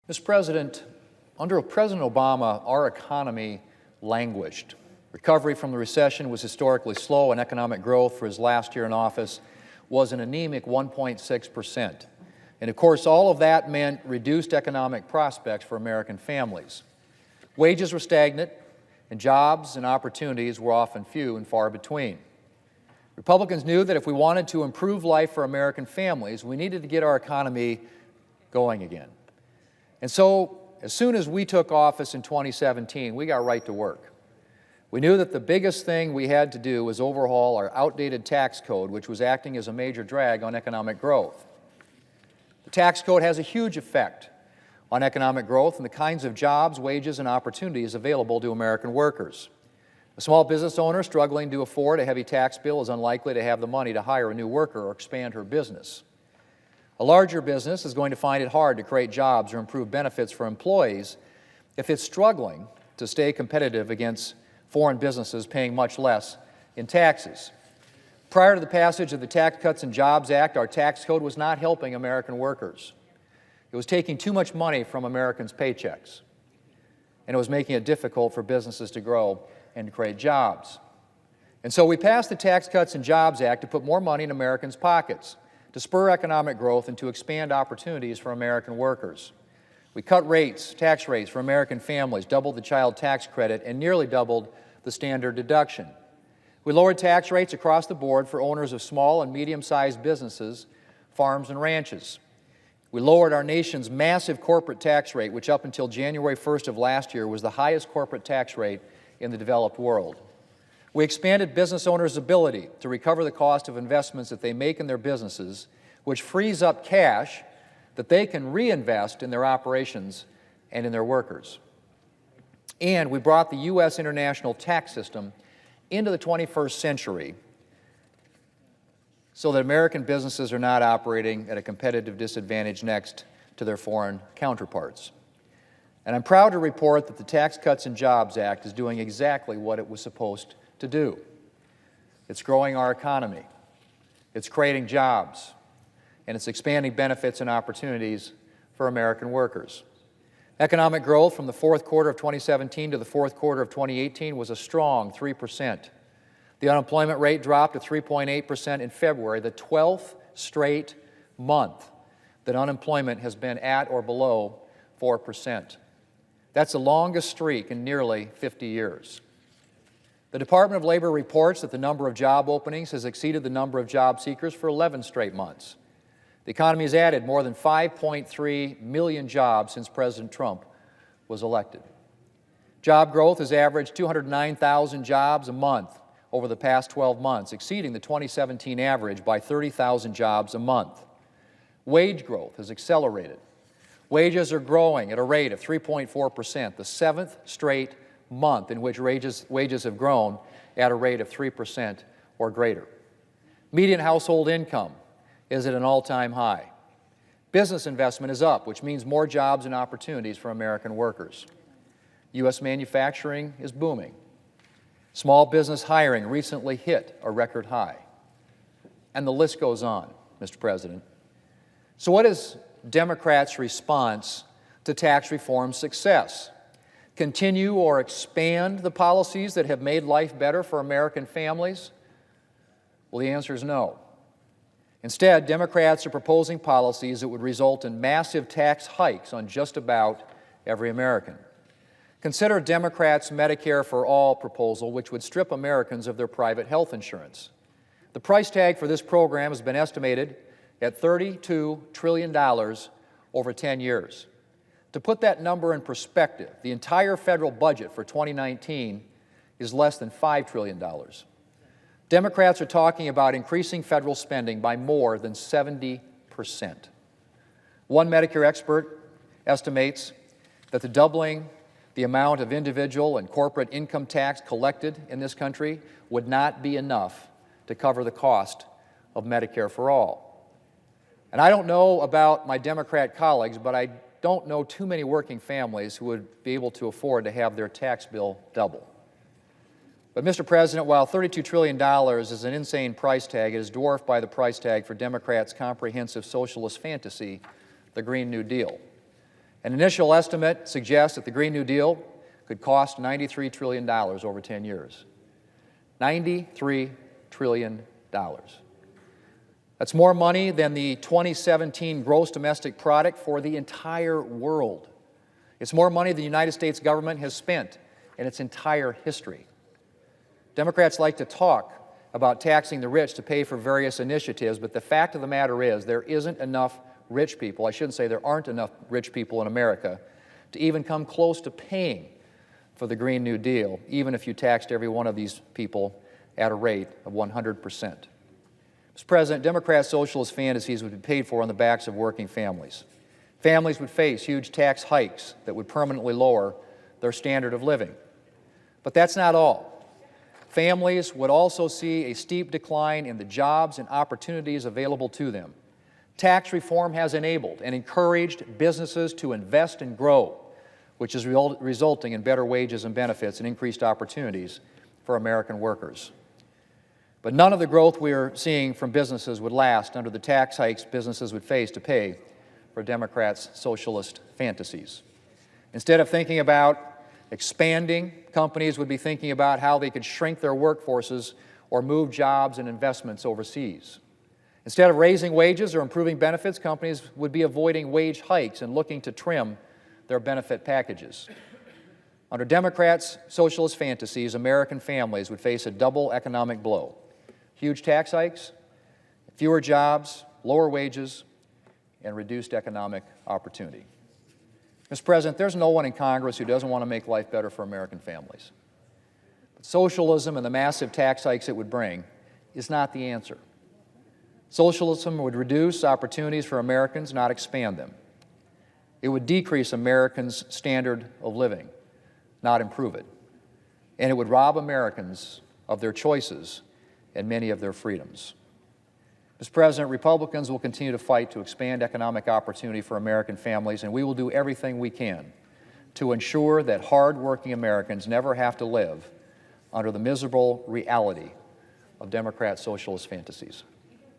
Mr. President, under President Obama, our economy languished. Recovery from the recession was historically slow, and economic growth for his last year in office was an anemic 1.6%. And of course, all of that meant reduced economic prospects for American families. Wages were stagnant, and jobs and opportunities were often few and far between. Republicans knew that if we wanted to improve life for American families, we needed to get our economy going again. And so, as soon as we took office in 2017, we got right to work. We knew that the biggest thing we had to do was overhaul our outdated tax code, which was acting as a major drag on economic growth. The tax code has a huge effect on economic growth and the kinds of jobs, wages, and opportunities available to American workers. A small business owner struggling to afford a heavy tax bill is unlikely to have the money to hire a new worker or expand her business. A larger business is going to find it hard to create jobs or improve benefits for employees if it's struggling to stay competitive against foreign businesses paying much less in taxes. Prior to the passage of the Tax Cuts and Jobs Act, our tax code was not helping American workers. It was taking too much money from Americans' paychecks, and it was making it difficult for businesses to grow and to create jobs. And so we passed the Tax Cuts and Jobs Act to put more money in Americans' pockets, to spur economic growth and to expand opportunities for American workers. We cut rates, tax rates for American families, doubled the child tax credit, and nearly doubled the standard deduction. We lowered tax rates across the board for owners of small and medium-sized businesses, farms, and ranches. We lowered our nation's massive corporate tax rate, which up until January 1st of last year was the highest corporate tax rate in the developed world. We expanded business owners' ability to recover the cost of investments that they make in their businesses, which frees up cash that they can reinvest in their operations and in their workers. And we brought the U.S. international tax system into the 21st century so that American businesses are not operating at a competitive disadvantage next to their foreign counterparts. And I'm proud to report that the Tax Cuts and Jobs Act is doing exactly what it was supposed to do. It's growing our economy, it's creating jobs, and it's expanding benefits and opportunities for American workers. Economic growth from the fourth quarter of 2017 to the fourth quarter of 2018 was a strong 3%. The unemployment rate dropped to 3.8% in February, the 12th straight month that unemployment has been at or below 4%. That's the longest streak in nearly 50 years. The Department of Labor reports that the number of job openings has exceeded the number of job seekers for 11 straight months. The economy has added more than 5.3 million jobs since President Trump was elected. Job growth has averaged 209,000 jobs a month over the past 12 months, exceeding the 2017 average by 30,000 jobs a month. Wage growth has accelerated. Wages are growing at a rate of 3.4%, the seventh straight month in which wages have grown at a rate of 3% or greater. Median household income is at an all-time high. Business investment is up, which means more jobs and opportunities for American workers. U.S. manufacturing is booming. Small business hiring recently hit a record high. And the list goes on, Mr. President. So what is Democrats' response to tax reform's success? Continue or expand the policies that have made life better for American families? Well, the answer is no. Instead, Democrats are proposing policies that would result in massive tax hikes on just about every American. Consider Democrats' Medicare for All proposal, which would strip Americans of their private health insurance. The price tag for this program has been estimated at $32 trillion over 10 years. To put that number in perspective, the entire federal budget for 2019 is less than $5 trillion. Democrats are talking about increasing federal spending by more than 70%. One Medicare expert estimates that the doubling the amount of individual and corporate income tax collected in this country would not be enough to cover the cost of Medicare for All. And I don't know about my Democrat colleagues, but I don't know too many working families who would be able to afford to have their tax bill double. But, Mr. President, while $32 trillion is an insane price tag, it is dwarfed by the price tag for Democrats' comprehensive socialist fantasy, the Green New Deal. An initial estimate suggests that the Green New Deal could cost $93 trillion over 10 years. $93 trillion. That's more money than the 2017 gross domestic product for the entire world. It's more money the United States government has spent in its entire history. Democrats like to talk about taxing the rich to pay for various initiatives, but the fact of the matter is there isn't enough rich people, I shouldn't say there aren't enough rich people in America, to even come close to paying for the Green New Deal, even if you taxed every one of these people at a rate of 100%. Mr. President, Democrat socialist fantasies would be paid for on the backs of working families. Families would face huge tax hikes that would permanently lower their standard of living. But that's not all. Families would also see a steep decline in the jobs and opportunities available to them. Tax reform has enabled and encouraged businesses to invest and grow, which is resulting in better wages and benefits and increased opportunities for American workers. But none of the growth we are seeing from businesses would last under the tax hikes businesses would face to pay for Democrats' socialist fantasies. Instead of thinking about expanding, companies would be thinking about how they could shrink their workforces or move jobs and investments overseas. Instead of raising wages or improving benefits, companies would be avoiding wage hikes and looking to trim their benefit packages. Under Democrats' socialist fantasies, American families would face a double economic blow: huge tax hikes, fewer jobs, lower wages, and reduced economic opportunity. Mr. President, there's no one in Congress who doesn't want to make life better for American families. But socialism and the massive tax hikes it would bring is not the answer. Socialism would reduce opportunities for Americans, not expand them. It would decrease Americans' standard of living, not improve it. And it would rob Americans of their choices and many of their freedoms. Mr. President, Republicans will continue to fight to expand economic opportunity for American families, and we will do everything we can to ensure that hard-working Americans never have to live under the miserable reality of Democrat socialist fantasies.